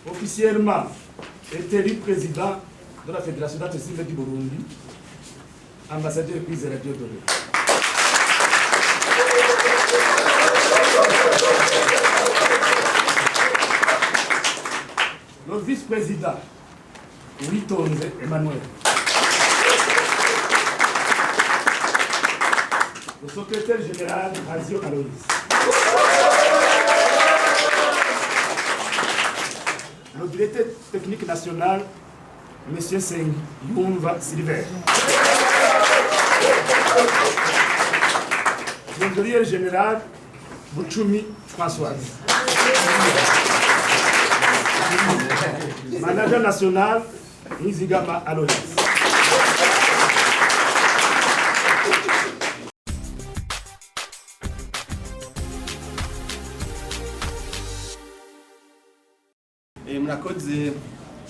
officiellement est élu président de la Fédération d'athlétisme du Burundi, ambassadeur Kwizera Diodore. Le vice-président, Witonze Emmanuel. Le secrétaire général, Azio Aloïs. Le directeur technique national, M. Seng Yumva Silver. Le directeur général, Bouchoumi Françoise. Manager national, Nizigama Aloïs. Murakoze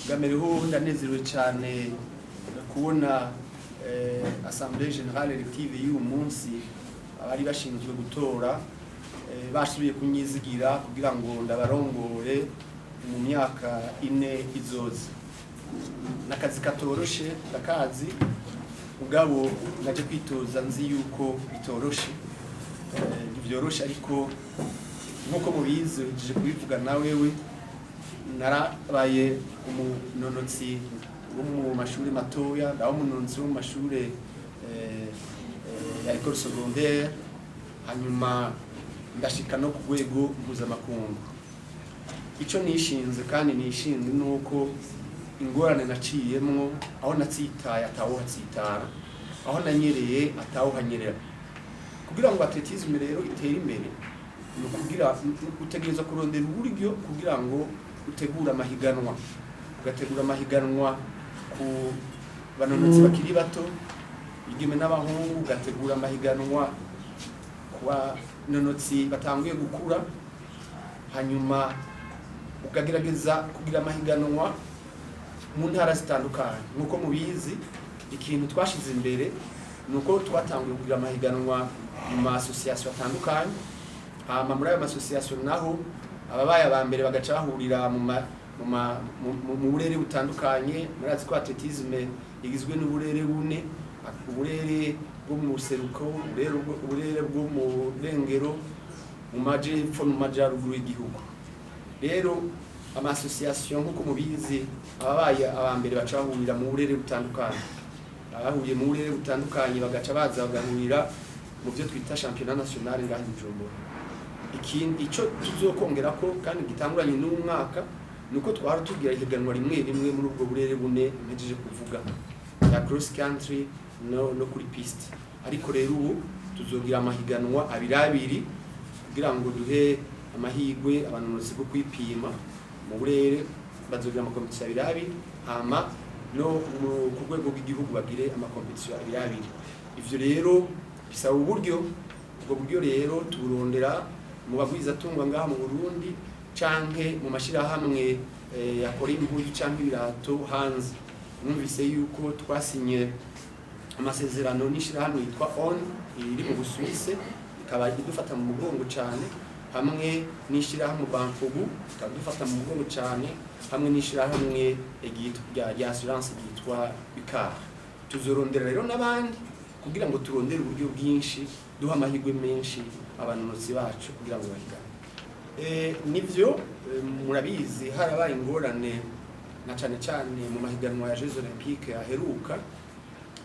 gamereho ndanezerewe cyane kubona Assemblée Générale Elective y'uyu munsi abari bashinzwe gutora basubiye kunyizigira kugira ngo ndabarongore mu myaka 4 izoza. Nakazi katoroshe ndakazi ugabo naje kwitoza nzi yuko bitoroshe byoroshe ariko nkuko mubizi uje kubivuga nawewe narabaye umunonotsi wo mu mashuri matoya ndaho umunonotsi wo mu mashuri ya école secondaire hanyuma ndashika no ku rwego mpuzamakungu. Ico nishinze kandi nishinze nuko ingorane naciyemwo aho natsitaye atawo hatsitara aho nanyereye atawo hanyerera kugira ngo atletisme rero itere imbere no kugira utegereza kurondera uburyo kugira ngo utegura amahiganwa ugategura amahiganwa ku banonotsi bakiri bato igime n'abahungu ugategura amahiganwa ku banonotsi batanguye gukura hanyuma ukagerageza kugira amahiganwa mu ntara zitandukanye. Nuko mubizi ikintu twashize imbere nuko twatanguye kugira amahiganwa mu association atandukanye hama muri ayo association naho ababaye abambere bagaca bahurira mu burere butandukanye. Murazi ko atletisme igizwe n'uburere bune, uburere bwo mu seruko, uburere bwo mu rengero, mu majepfo no majaruguru y'igihugu. Rero ama association nkuko mubizi ababaye abambere baca bahurira mu burere butandukanye, abahuye mu burere butandukanye bagaca baza bagahurira mu byo twita championnat national ngaho Bujumbura. Ikindi ico tuzokongera ko kandi gitanguranye n'umwaka nuko twara tugira ihiganwa rimwe muri ubwo burere bune mpejeje kuvuga ya cross country no kuri piste. Ariko rero ubu tuzogira amahiganwa abiri kugira ngo duhe amahigwe abanonotsi bwo kwipima mu burere bazogira amakompetisiyo abiri hama no ku rwego rw'igihugu bagire amakompetisiyo abiri. Ivyo rero bisaba uburyo, ubwo buryo rero turondera mu bagwiza tungwa ngaha mu Burundi canke mu mashirahamwe yakora impuzu canke ibirato hanze. Numvise yuko twasinye amasezerano n'ishirahamwe yitwa ON iri mu Busuwise ikaba idufata mu mugongo cane hamwe n'ishirahamwe Bankobu ikaba idufata mu mugongo cane hamwe n'ishirahamwe rya assurance yitwa UCAR. Tuzorondera rero n'abandi kugira ngo turondere uburyo bwinshi duha amahirwe menshi abanonotsi bacu kugira ngo bahigane. Nivyo murabizi harabaye ingorane na cane cane mu mahiganwa ya Jeux Olympiques aheruka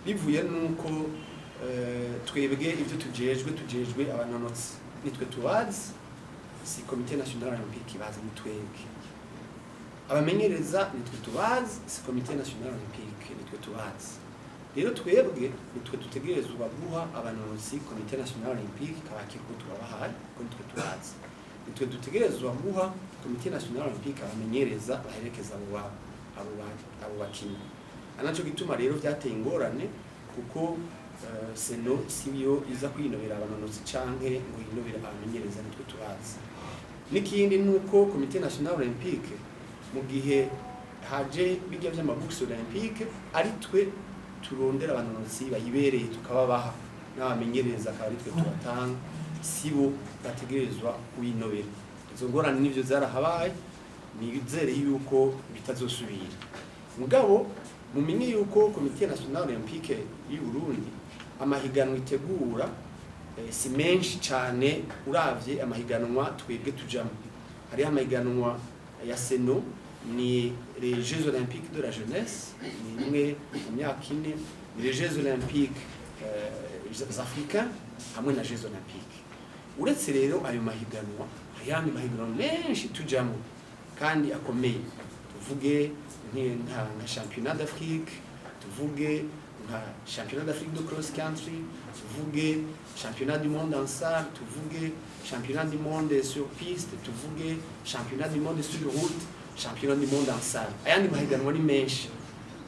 bivuye nuko twebwe ivyo tujejwe abanonotsi nitwe tubazi, si Comité National Olympique bazi nitwebwe. Abamenyereza nitwe tubazi, si Comité National Olympique nitwe tubazi. Rero twebwe nitwe dutegerezwa guha abanonotsi Comité National Olympique kabakira ko tubabahaye ko nitwe tubazi. Nitwe dutegerezwa guha Comité National Olympique abamenyereza baherekeza abo bakinyi. Anacho gituma rero byateye ingorane kuko seno siyo iza kwinobera abanonotsi canke ngo yinobera abamenyereza nitwe tubazi. Nikindi nuko Comité National Olympique mu gihe haje bijya by'amabourse olympique ari twe turondera abanonotsi bayibereye tukababaha n'abamenyereza akaba ari twe tubatanga sibo bategerezwa kwinobera. Izo ngorane nivyo zarahabaye nizere yuko bitazosubira mugabo mumenye yuko Comité National Olympique y'u Burundi amahiganwa itegura si menshi cyane uravye amahiganwa twebwe tujamo hari amahiganwa ya Seno ni les Jeux Olympiques de la jeunesse ni imwe mu myaka ine les Jeux Olympiques africains hamwe na Jeux Olympiques uretse rero ayo mahiganwa ayandi mahiganwa menshi tujamo kandi akomeye tuvuge nka championnat d'Afrique tuvuge nka championnat d'Afrique de cross country tuvuge championnat du monde en salle tuvuge championnat du monde sur piste tuvuge championnat du monde sur route championnat du monde en salle ayandi mahiganwa ni menshi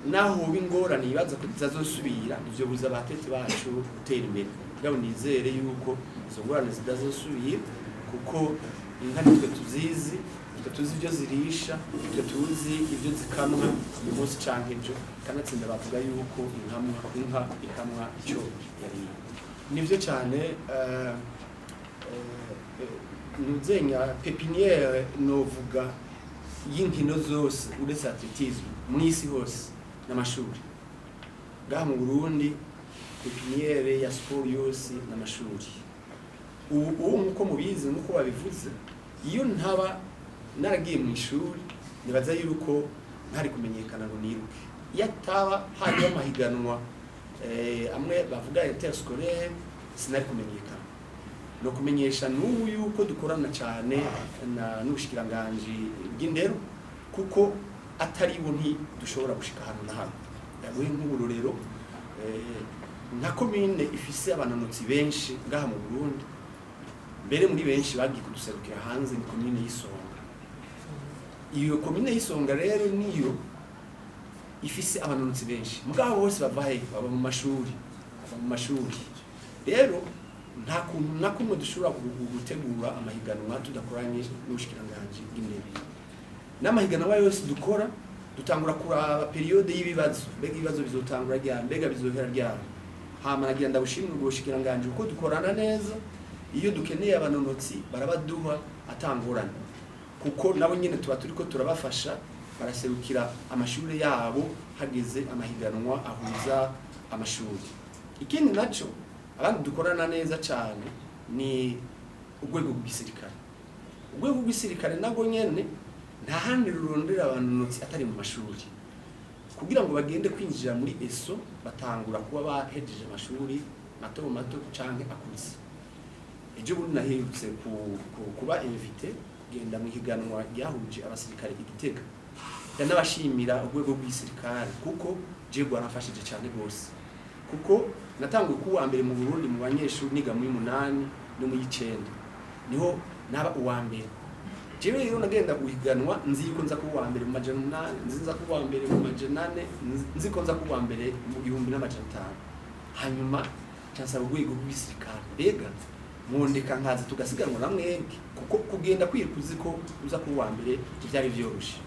naho bingorane ibaza ko zazosubira ivyo buza abatete bacu gutera imbere ngabo nizere yuko izo ngorane zidazosubira kuko inka nitwe tuzizi tuzi ibyo zirisha tuzi ibyo zikamwa mu munsi canke ejo kanatsinda bavuga yuko inka ikamwa icyo yari nivyo cyane nuzenya pepiniere novuga y'inkino zose uretse atletisme mwisi hose n'amashuri ngaha mu Burundi pepiniere ya sport yose n'amashuri ubu nkuko mubizi nkuko babivuze iyo ntaba naragiye mu ishuri nibaza yuko ntari kumenyekana ngo niruke yataba hari amahiganwa amwe bavuga interscolaire sinari kumenyekana no kumenyesha n'ubu yuko dukorana cyane na n'ubushikiranganje bw'indero kuko atari bo nti dushobora gushika hano na hano yaguye nk'uburorero nka commune ifise abananutsi benshi ngaha mu Burundi mbere muri benshi bagiye kuduserukira hanze ni commune y'Isonga iyo commune y'Isonga rero niyo ifise abananutsi benshi mugabo bose bava mu mashuri rero nta kuntu nakumwe dushobora gutegura amahiganwa tudakoranye n'ubushikiranganje bw'indero n'amahiganwa yose dukora dutangura kuraba periode y'ibibazo mbega ibibazo bizotangura ryari mbega bizohera ryari hama nagira ndabushimira ubushikiranganje uko dukorana neza iyo dukeneye abanonotsi barabaduha atangorana kuko nabo nyene tuba turiko turabafasha baraserukira amashuri yabo hageze amahiganwa ahuza amashuri ikindi naco abandi dukorana neza cyane ni urwego rw'igisirikare nago nyene nta handi rurondera abanonotsi atari mu mashuri kugira ngo bagende kwinjira muri ESO batangura kuba bahejeje amashuri mato canke akuze ejo bundi naherutse kuba invité genda mu higanwa ryahuje abasirikare igitega yanabashimira urwego rw'isirikare kuko je gwarafashije cyane gose kuko natanguye kuwa mbere mu Burundi mu banyeshuri niga muri 8 no mu 9 niho naba uwa mbere jewe rero nagenda guhiganwa nzi ko nza kuwa mbere mu majana 8 nzi nza kuwa mbere mu majana 4 nzi ko nza kuwa mbere mu 1500 hanyuma cyasaba urwego rw'isirikare mbega mwondeka nkaza tugasiganwa na mwebwe kuko kugenda kwirikuzi ko uza kuwa mbere byari byoroshe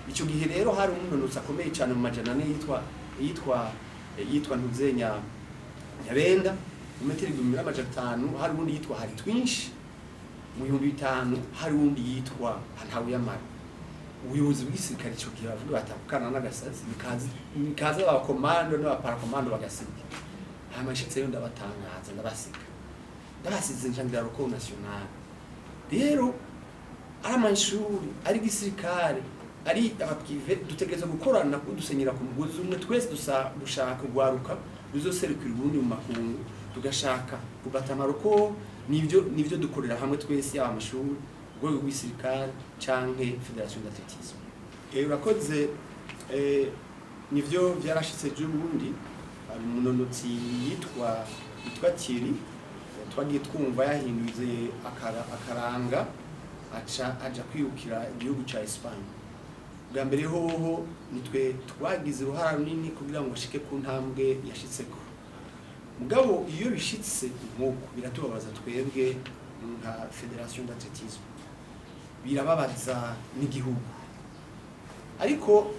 icyo gihe rero hari umunonotsi akomeye cyane mu majana 4 yitwa Ntuzenya Nyabenda mu metero 1500 hari undi yitwa hari twinshi mu 1500 hari undi yitwa Ntawuyamara ubuyobozi bw'isirikare cyo gihe bavuga batakana n'agasazi bikaza abakomando n'abaparakomando bagasika amashitse yo ndabatangaza ndabasize njandira roko national rero ari amashuri ari gisirikare ari abaprive dutegereza gukorana kudusenyera ku mugozi umwe twese dushaka gwaruka bizoserukira ubundi mu makungu tugashaka kubatamara ko nivyo dukorera hamwe twese ya amashuri rwego rw'isirikare canke Federation d'Athlétisme urakoze nivyo byarashitse j'ubundi ari umunonotsi yitwa Thierry twagiye twumva yahinduye akaranga aja kwirukira igihugu ca Espagne bwa mbere hoho nitwe twagize uruhara runini kugira ngo ashike ku ntambwe yashitseko mugabo iyo bishitse nk'uko biratubabaza twebwe nka Federation d'Athlétisme birababaza n'igihugu ariko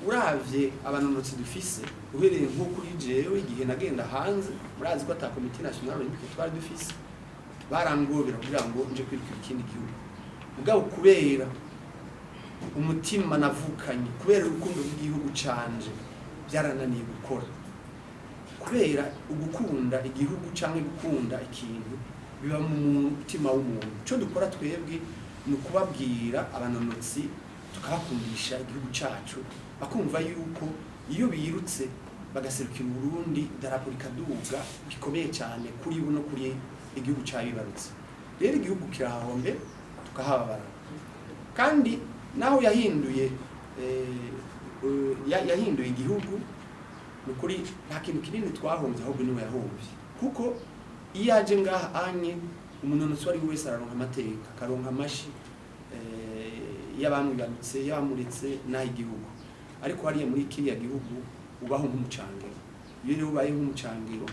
uravye abanonotsi dufise uhereye nko kuri jewe igihe nagenda hanze murazi ko ata Comité National Olympique twari dufise barangobera kugira ngo nje kwirukira ikindi gihugu mugabo kubera umutima navukanye kubera urukundo rw'igihugu canje byarananiye gukora kubera ugukunda igihugu canke gukunda ikintu biba mu mutima w'umuntu cyo dukora twebwe ni ukubabwira abanonotsi tukabakundisha igihugu cacu bakumva yuko iyo birutse bagaserukira Burundi darapo rikaduga bikomeye cyane kuri bo no kuri igihugu cyabibarutse rero igihugu kirahombe tukahababara kandi naho yahinduye igihugu nukuri nta kintu kinini twahombye ahubwo niwe yahombye kuko iyo aje ngaha anye umunonotsi wari wese araronka amateka akaronka amashi y'abamwibarutse y'abamuritse naho igihugu ariko hariya muri kiriya gihugu ubaho nk'umucangiro iyo rero ubaye nk'umucangiro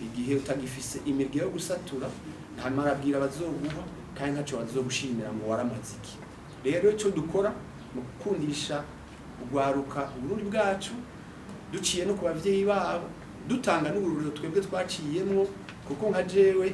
igihe utagifise imirya yo gusatura nta marabwira bazoguha kandi ntaco bazogushimira ngo waramaziki rero cyo dukora mu gukundisha ugwaruka Burundi bwacu duciye no ku bavyeyi babo dutanga n'ubururu twebwe twaciyemo kuko nka jewe